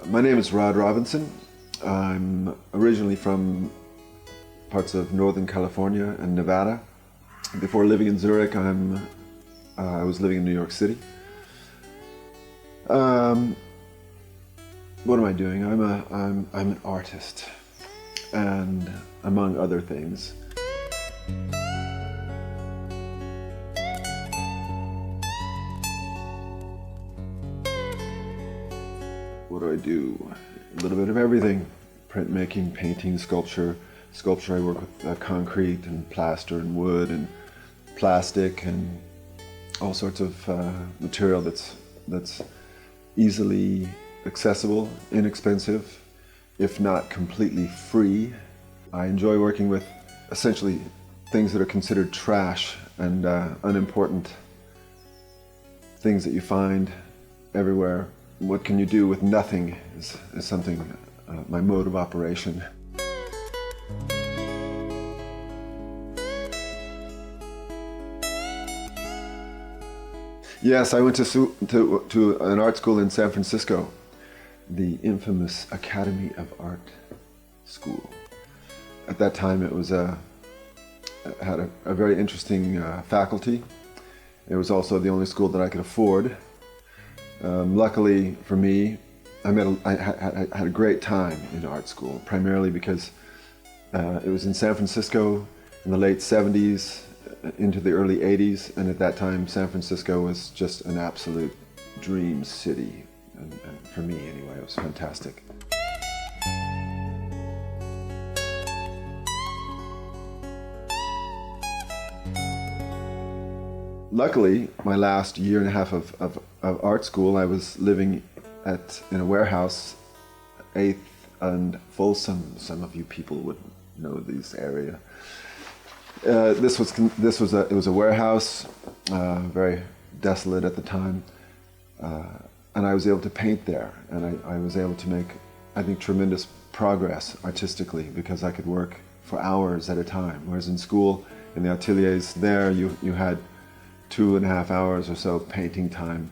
My name is Rod Robinson. I'm originally from parts of Northern California and Nevada. Before living in Zurich, I was living in New York City. What am I doing? I'm an artist, and among other things. What do I do? A little bit of everything. Printmaking, painting, sculpture. Sculpture, I work with concrete and plaster and wood and plastic and all sorts of material that's easily accessible, inexpensive, if not completely free. I enjoy working with essentially things that are considered trash and unimportant, things that you find everywhere. What can you do with nothing is something, my mode of operation. Yes, I went to an art school in San Francisco, the infamous Academy of Art School. At that time, it was had a very interesting faculty. It was also the only school that I could afford. Luckily for me, I had a great time in art school, primarily because it was in San Francisco in the late 70s into the early 80s, and at that time San Francisco was just an absolute dream city, and for me anyway, it was fantastic. Luckily, my last year and a half of art school, I was living in a warehouse, 8th and Folsom. Some of you people would know this area. It was a warehouse, very desolate at the time, and I was able to paint there, and I was able to make, I think, tremendous progress artistically because I could work for hours at a time. Whereas in school, in the ateliers there, you had 2.5 hours or so painting time,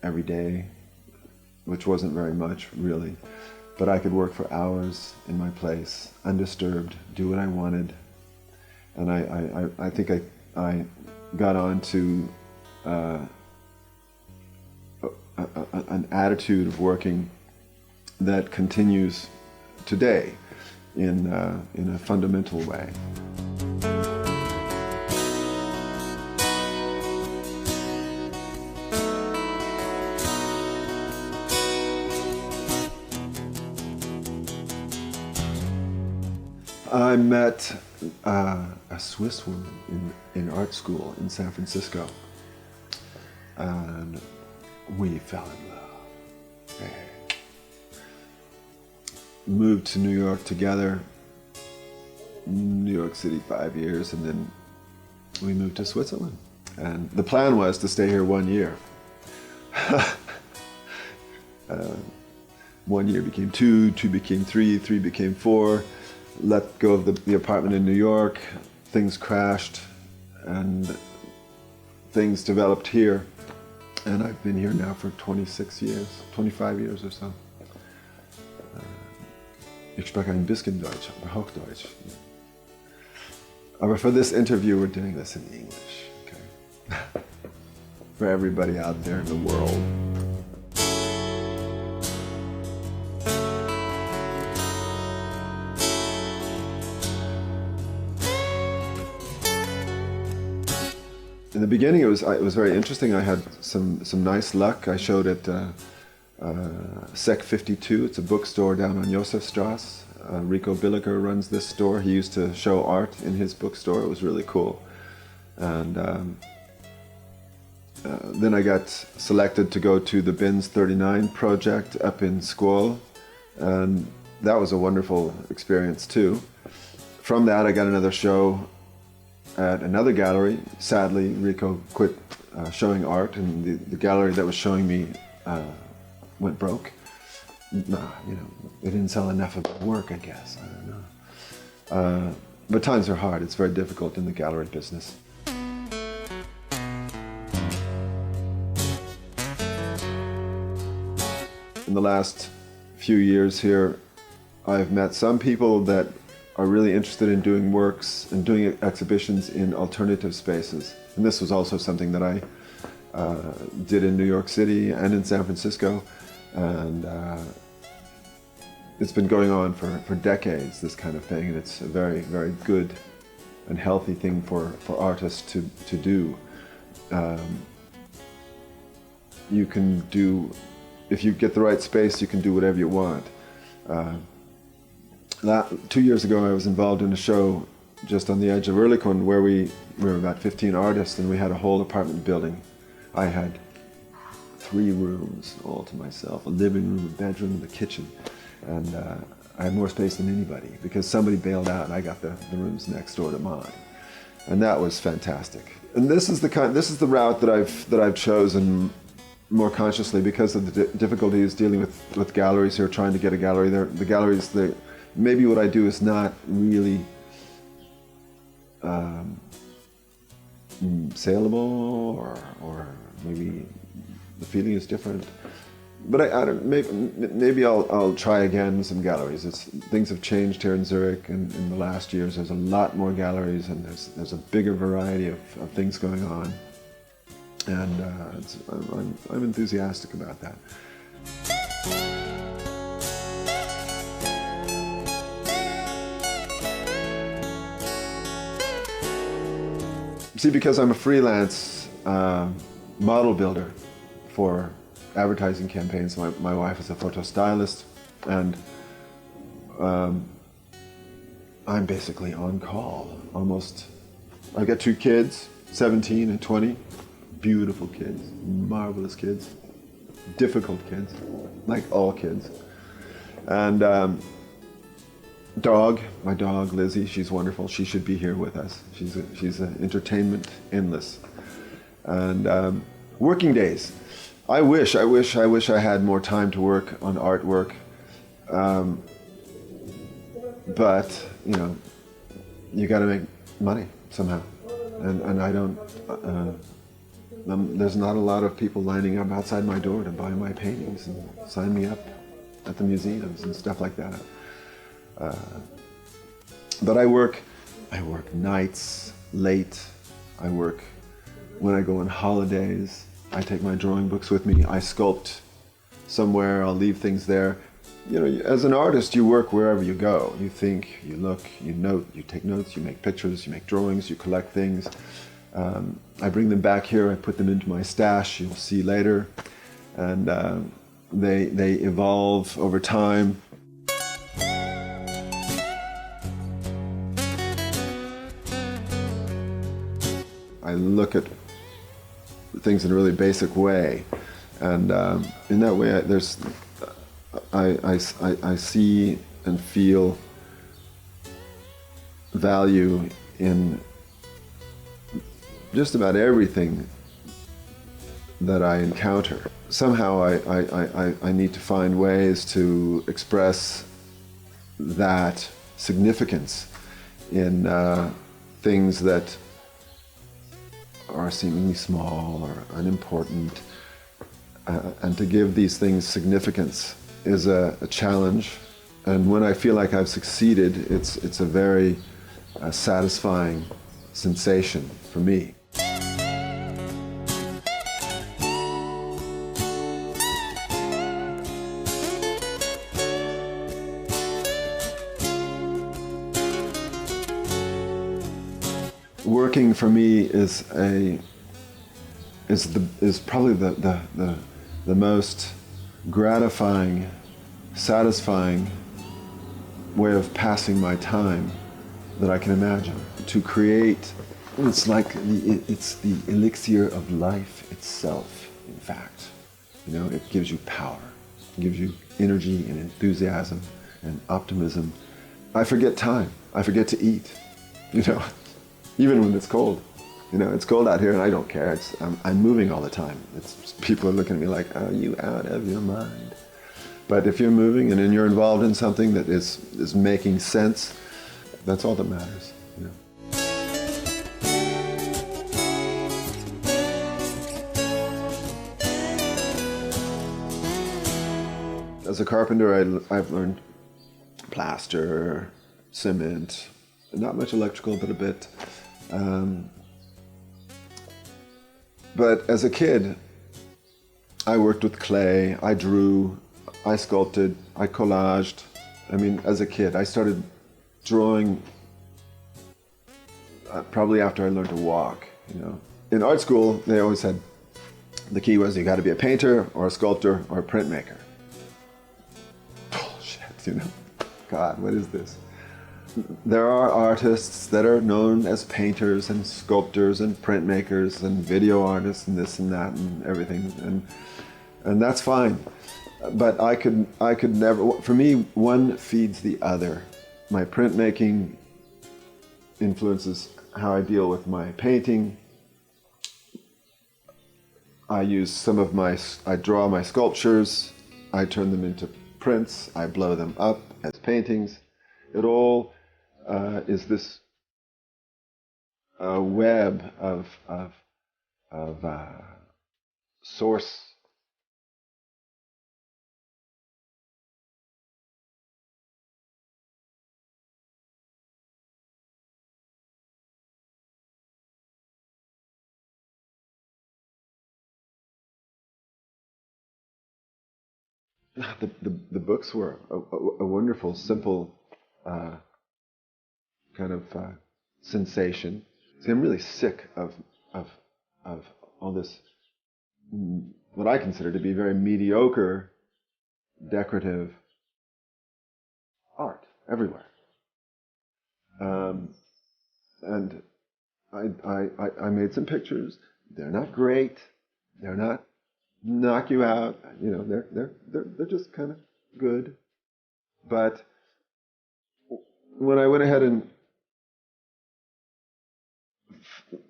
every day, which wasn't very much really. But I could work for hours in my place, undisturbed, do what I wanted. And I think I got on to an attitude of working that continues today in a fundamental way. I met a Swiss woman in art school in San Francisco, and we fell in love. Moved to New York together, New York City 5 years, and then we moved to Switzerland. And the plan was to stay here 1 year. 1 year became 2, 2 became 3, 3 became 4. Let go of the apartment in New York, things crashed, and things developed here. And I've been here now for 26 years, 25 years or so. Ich spreche ein bisschen Deutsch, aber Hochdeutsch. Aber for this interview, we're doing this in English, okay? For everybody out there in the world. In the beginning, it was very interesting. I had some nice luck. I showed at Sec 52. It's a bookstore down on Josefstrasse. Rico Billiger runs this store. He used to show art in his bookstore. It was really cool. And then I got selected to go to the Bins 39 project up in Squall, and that was a wonderful experience too. From that, I got another show at another gallery. Sadly, Rico quit showing art, and the gallery that was showing me went broke. They didn't sell enough of the work, I guess. I don't know. But times are hard. It's very difficult in the gallery business. in the last few years here, I've met some people that are really interested in doing works and doing exhibitions in alternative spaces. And this was also something that I did in New York City and in San Francisco. And it's been going on for decades, this kind of thing. And it's a very, very good and healthy thing for artists to do. You can do, if you get the right space, you can do whatever you want. 2 years ago, I was involved in a show just on the edge of Erlikon where we were about 15 artists and we had a whole apartment building. I had 3 rooms all to myself, a living room, a bedroom, and a kitchen. And I had more space than anybody because somebody bailed out and I got the rooms next door to mine. And that was fantastic. And this is the route that I've chosen more consciously because of the difficulties dealing with galleries here, trying to get a gallery there. The galleries, maybe what I do is not really saleable, or maybe the feeling is different. But I don't, maybe I'll try again in some galleries. Things have changed here in Zurich, and in the last years there's a lot more galleries, and there's a bigger variety of things going on, and I'm enthusiastic about that. See, because I'm a freelance model builder for advertising campaigns. My wife is a photo stylist, and I'm basically on call almost. I've got 2 kids, 17 and 20, beautiful kids, marvelous kids, difficult kids, like all kids. And my dog Lizzie, she's wonderful. She should be here with us. She's an entertainment endless. And working days. I wish I had more time to work on artwork, but you got to make money somehow, and I don't. There's not a lot of people lining up outside my door to buy my paintings and sign me up at the museums and stuff like that. But I work nights, late. I work when I go on holidays. I take my drawing books with me. I sculpt somewhere. I'll leave things there. As an artist, you work wherever you go. You think, you look, you note, you take notes, you make pictures, you make drawings, you collect things. I bring them back here. I put them into my stash. You'll see later, and they evolve over time. I look at things in a really basic way, and in that way, I see and feel value in just about everything that I encounter. Somehow, I need to find ways to express that significance in things that are seemingly small or unimportant, and to give these things significance is a challenge. And when I feel like I've succeeded, it's a very satisfying sensation for me. Working for me is probably the most gratifying, satisfying way of passing my time that I can imagine. To create, it's like it's the elixir of life itself. In fact, it gives you power, it gives you energy and enthusiasm and optimism. I forget time. I forget to eat. Even when it's cold. It's cold out here and I don't care. I'm moving all the time. People are looking at me like, are you out of your mind? But if you're moving and then you're involved in something that is making sense, that's all that matters. as a carpenter, I've learned plaster, cement, not much electrical, but a bit. But as a kid, I worked with clay, I drew, I sculpted, I collaged. I mean, as a kid, I started drawing probably after I learned to walk, you know. In art school, they always said the key was you got to be a painter or a sculptor or a printmaker. Bullshit, you know. God, what is this? There are artists that are known as painters and sculptors and printmakers and video artists and this and that and everything, and that's fine. But I could never. For me, one feeds the other. My printmaking influences how I deal with my painting. I draw my sculptures, I turn them into prints, I blow them up as paintings. It all is this web of source. The books were a wonderful, simple kind of sensation. See, I'm really sick of all this, what I consider to be very mediocre, decorative art everywhere. And I made some pictures. They're not great. They're not knock you out. You know, they're just kind of good. But when I went ahead and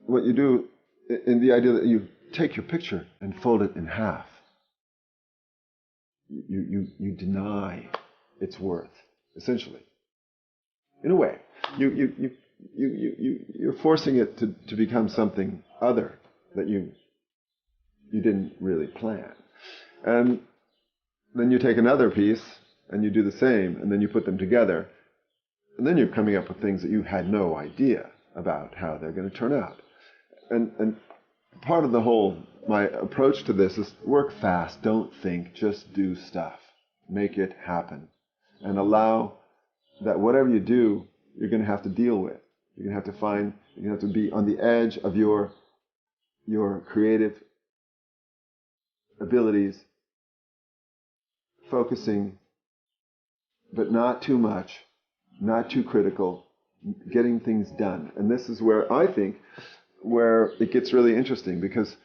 what you do in the idea that you take your picture and fold it in half, you deny its worth, essentially. In a way, you're forcing it to become something other that you didn't really plan. And then you take another piece and you do the same, and then you put them together, and then you're coming up with things that you had no idea about how they're going to turn out. And part of my approach to this is work fast, don't think, just do stuff. Make it happen. And allow that whatever you do, you're going to have to deal with. You're going to have to be on the edge of your creative abilities, focusing, but not too much, not too critical, getting things done. And this is where I think where it gets really interesting, because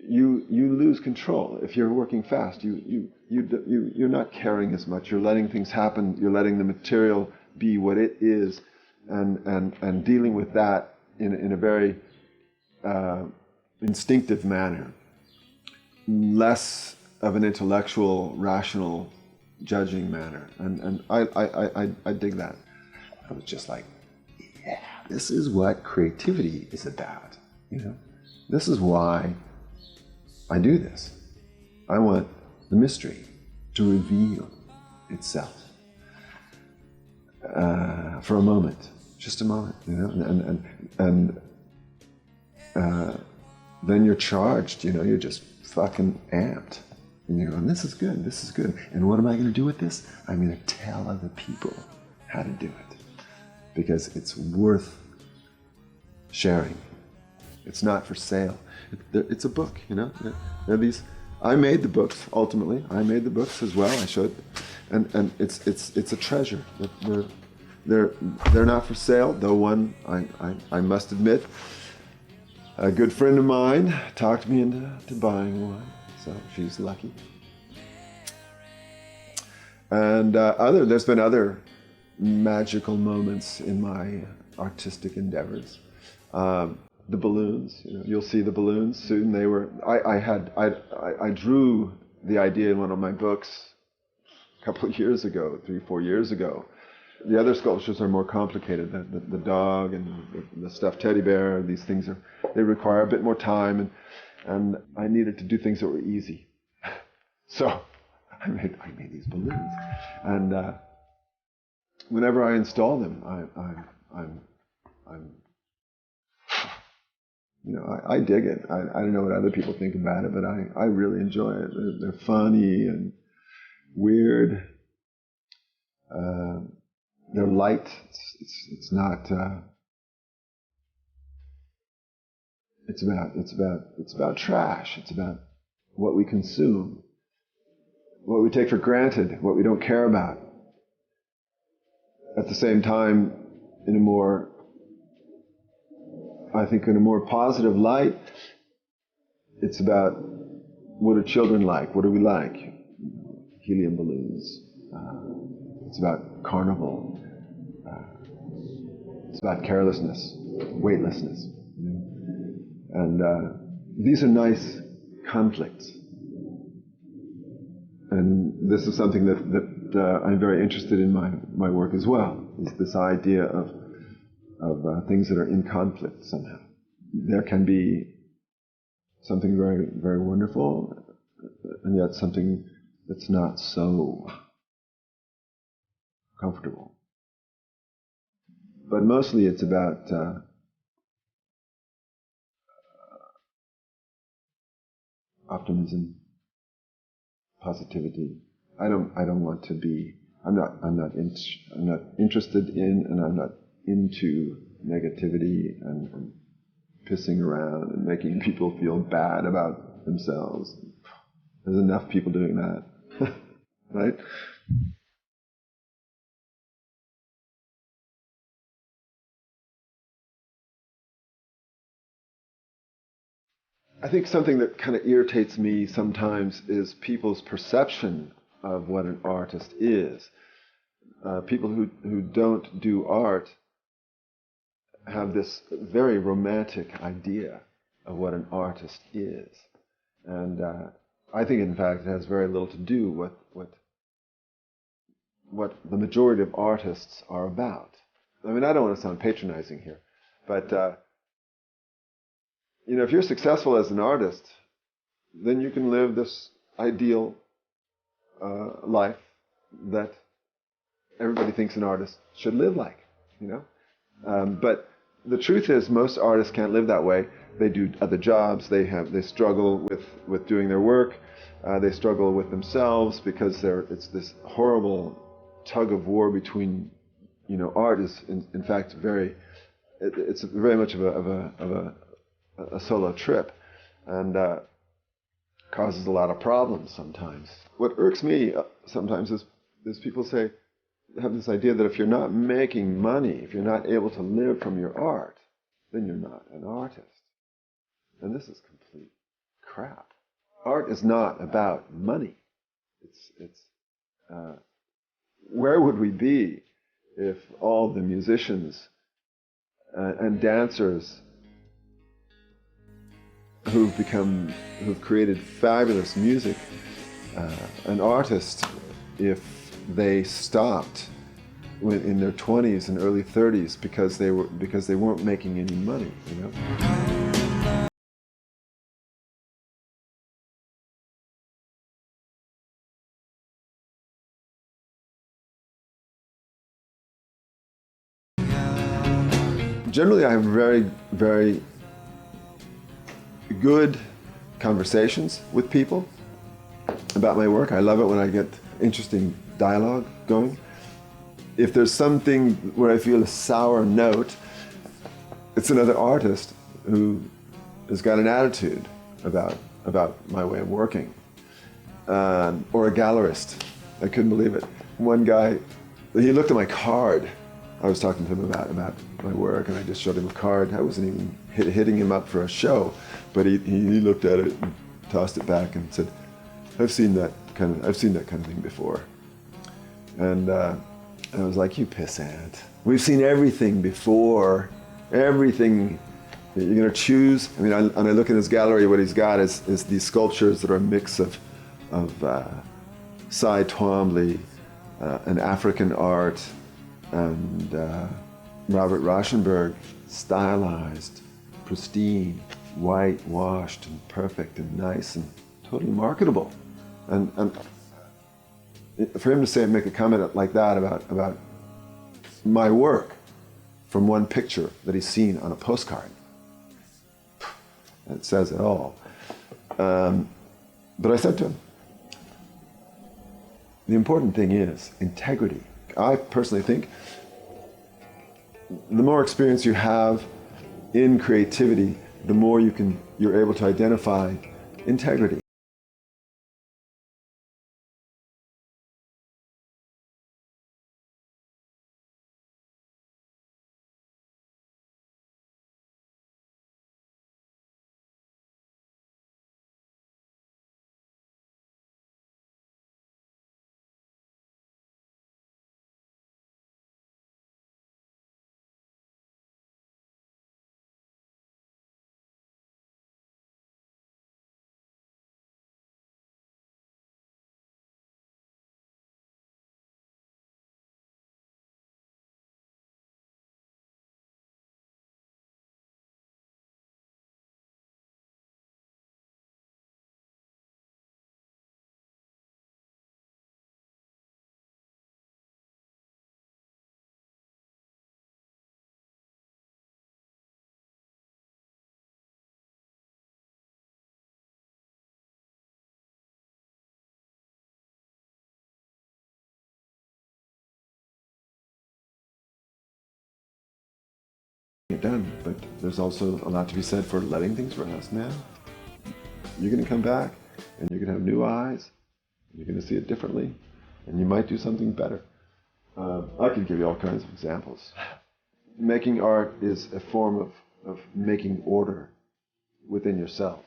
you lose control if you're working fast. You're not caring as much. You're letting things happen. You're letting the material be what it is, and dealing with that in a very instinctive manner, less of an intellectual, rational, judging manner. And I dig that. I was just like, yeah, this is what creativity is about. You know, this is why I do this. I want the mystery to reveal itself for a moment, just a moment, you know, and then you're charged, you know, you're just fucking amped. And you're going, this is good, this is good. And what am I going to do with this? I'm going to tell other people how to do it. Because it's worth sharing. It's not for sale. It's a book, you know. There are these. I made the books. Ultimately, I made the books as well. I should, and it's a treasure. They're not for sale. Though one, I must admit, a good friend of mine talked me into buying one. So she's lucky. And there's been other magical moments in my artistic endeavors. The balloons, you know, you'll see the balloons soon. They were, I drew the idea in one of my books a couple of years ago, 3-4 years ago. The other sculptures are more complicated. The dog and the stuffed teddy bear, these things they require a bit more time, and I needed to do things that were easy. So I made these balloons, and whenever I install them, I'm I dig it. I don't know what other people think about it, but I really enjoy it. They're funny and weird. They're light. It's not. It's about trash. It's about what we consume, what we take for granted, what we don't care about. At the same time, in a more positive light, it's about what are children like? What do we like? Helium balloons. It's about carnival. It's about carelessness, weightlessness. And these are nice conflicts. And this is something that I'm very interested in my work as well, is this idea of things that are in conflict somehow. There can be something very, very wonderful, and yet something that's not so comfortable. But mostly it's about optimism, positivity. I don't want to be. I'm not interested in, and I'm not into negativity and pissing around and making people feel bad about themselves. There's enough people doing that, right? I think something that kind of irritates me sometimes is people's perception of what an artist is. People who don't do art have this very romantic idea of what an artist is. And I think, in fact, it has very little to do with what the majority of artists are about. I mean, I don't want to sound patronizing here, but if you're successful as an artist, then you can live this ideal life that everybody thinks an artist should live like, But the truth is, most artists can't live that way. They do other jobs. They struggle with doing their work. They struggle with themselves because it's this horrible tug of war between, art is in fact it's very much of a solo trip, and causes a lot of problems sometimes. What irks me sometimes is people have this idea that if you're not making money, if you're not able to live from your art, then you're not an artist. And this is complete crap. Art is not about money. It's where would we be if all the musicians and dancers who've created fabulous music, an artist, if they stopped in their 20s and early 30s because they weren't making any money, Generally, I have very, very good conversations with people about my work. I love it when I get interesting dialogue going. If there's something where I feel a sour note, it's another artist who has got an attitude about my way of working. Or a galerist. I couldn't believe it. One guy, he looked at my card. I was talking to him about my work, and I just showed him a card. I wasn't even hitting him up for a show, but he looked at it and tossed it back and said, I've seen that kind of thing before. And I was like, you pissant. We've seen everything before. Everything. You're going to choose. I mean, and I look in his gallery, what he's got is these sculptures that are a mix of Cy Twombly, an African art, and Robert Rauschenberg, stylized, pristine, white-washed and perfect and nice and totally marketable. And for him to make a comment like that about my work from one picture that he's seen on a postcard, it says it all. But I said to him, the important thing is integrity. I personally think the more experience you have in creativity, the more you're able to identify integrity. Done, but there's also a lot to be said for letting things rest, man. You're going to come back and you're going to have new eyes, you're going to see it differently, and you might do something better. I can give you all kinds of examples. Making art is a form of making order within yourself.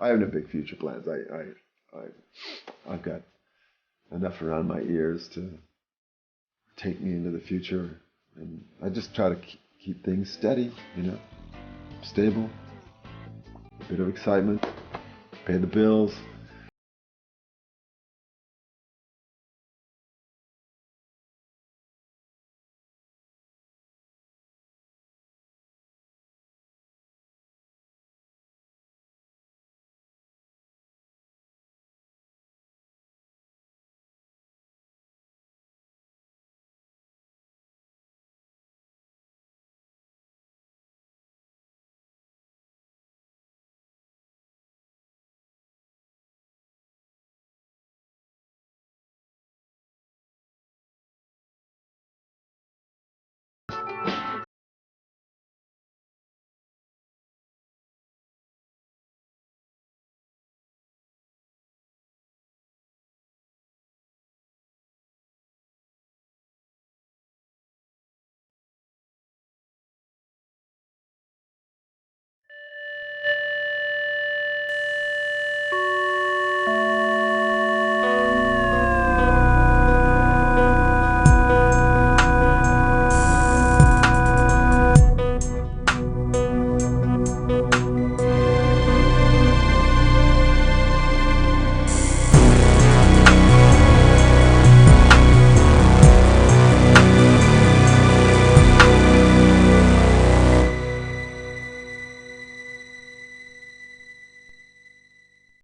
I have no big future plans. I've got enough around my ears to take me into the future, and I just try to keep things steady, stable, a bit of excitement, pay the bills,